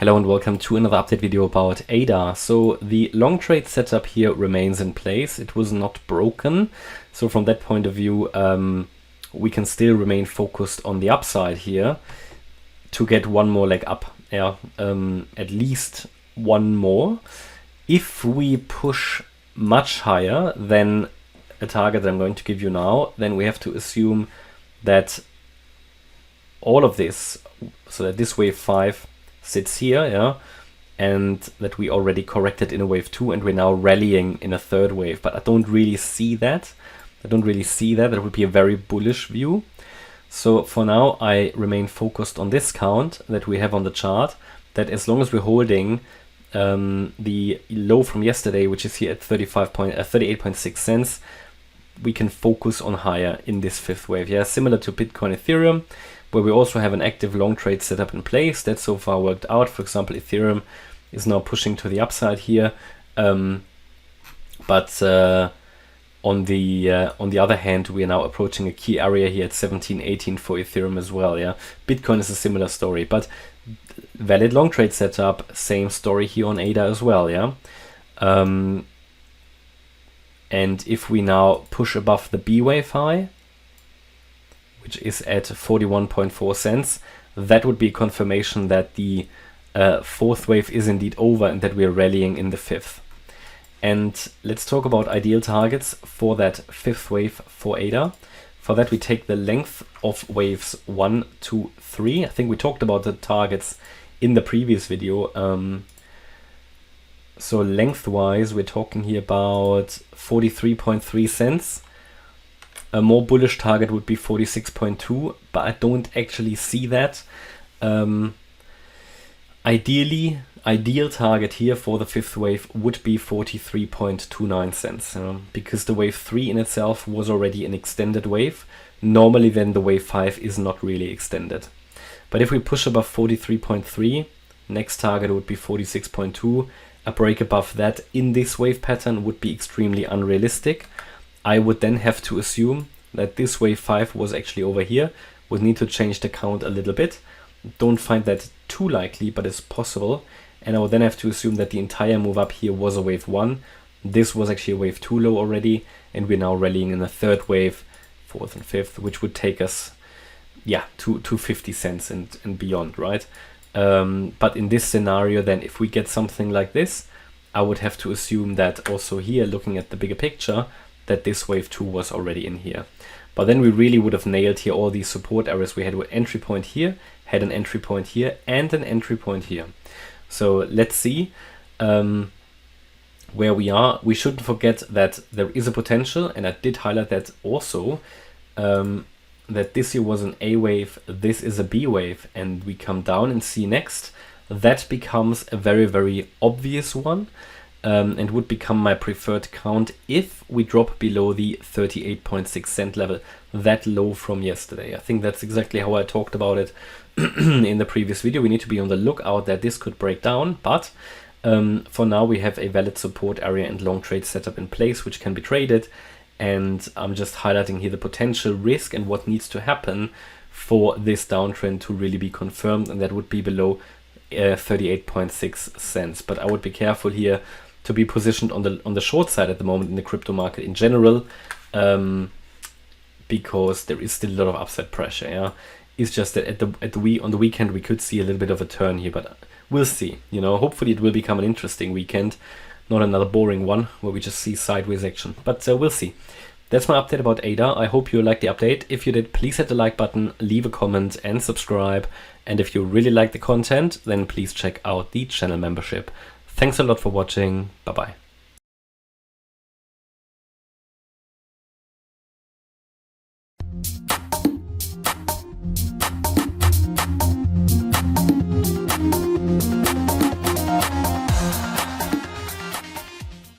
Hello and welcome to another update video about ADA. So the long trade setup here remains in place. It was not broken. So from that point of view, we can still remain focused on the upside here to get one more leg up. Yeah, at least one more. If we push much higher than a target that I'm going to give you now, then we have to assume that all of this, so that this wave 5 sits here, yeah, and that we already corrected in a wave 2 and we're now rallying in a third wave. But I don't really see that. That would be a very bullish view. So for now, I remain focused on this count that we have on the chart, that as long as we're holding the low from yesterday, which is here at 38.6 cents, we can focus on higher in this fifth wave. Yeah, similar to Bitcoin, Ethereum, where we also have an active long trade setup in place that so far worked out. For example, Ethereum is now pushing to the upside here, but on the other hand, we are now approaching a key area here at 17.18 for Ethereum as well. Yeah, Bitcoin is a similar story, but valid long trade setup, same story here on ADA as well. Yeah, and if we now push above the B wave high, which is at 41.4 cents, that would be a confirmation that the fourth wave is indeed over and that we're rallying in the fifth. And let's talk about ideal targets for that fifth wave for ADA. For that, we take the length of waves 1, 2, 3. I think we talked about the targets in the previous video. So lengthwise, we're talking here about 43.3 cents. A more bullish target would be 46.2, but I don't actually see that. Ideal target here for the fifth wave would be 43.29 cents, because the wave 3 in itself was already an extended wave. Normally then the wave 5 is not really extended. But if we push above 43.3, next target would be 46.2. A break above that in this wave pattern would be extremely unrealistic. I would then have to assume that this wave 5 was actually over here. Would need to change the count a little bit. Don't find that too likely, but it's possible. And I would then have to assume that the entire move up here was a wave 1. This was actually a wave 2 low already, and we're now rallying in the third wave, fourth and fifth, which would take us, yeah, to 50 cents and beyond, right? But in this scenario, then if we get something like this, I would have to assume that also here, looking at the bigger picture, that this wave 2 was already in here. But then we really would have nailed here all these support areas. We had an entry point here, had an entry point here, and an entry point here. So let's see where we are. We shouldn't forget that there is a potential, and I did highlight that also, that this here was an A wave, this is a B wave, and we come down and see next. That becomes a very, very obvious one. And would become my preferred count if we drop below the 38.6 cent level, that low from yesterday. I think that's exactly how I talked about it in the previous video. We need to be on the lookout that this could break down, but for now we have a valid support area and long trade setup in place which can be traded, and I'm just highlighting here the potential risk and what needs to happen for this downtrend to really be confirmed, and that would be below 38.6 cents. But I would be careful here to be positioned on the short side at the moment in the crypto market in general, because there is still a lot of upside pressure. Yeah, it's just that on the weekend we could see a little bit of a turn here, but we'll see. You know, hopefully it will become an interesting weekend, not another boring one where we just see sideways action. But we'll see. That's my update about ADA. I hope you liked the update. If you did, please hit the like button, leave a comment and subscribe. And if you really like the content, then please check out the channel membership. Thanks a lot for watching. Bye-bye.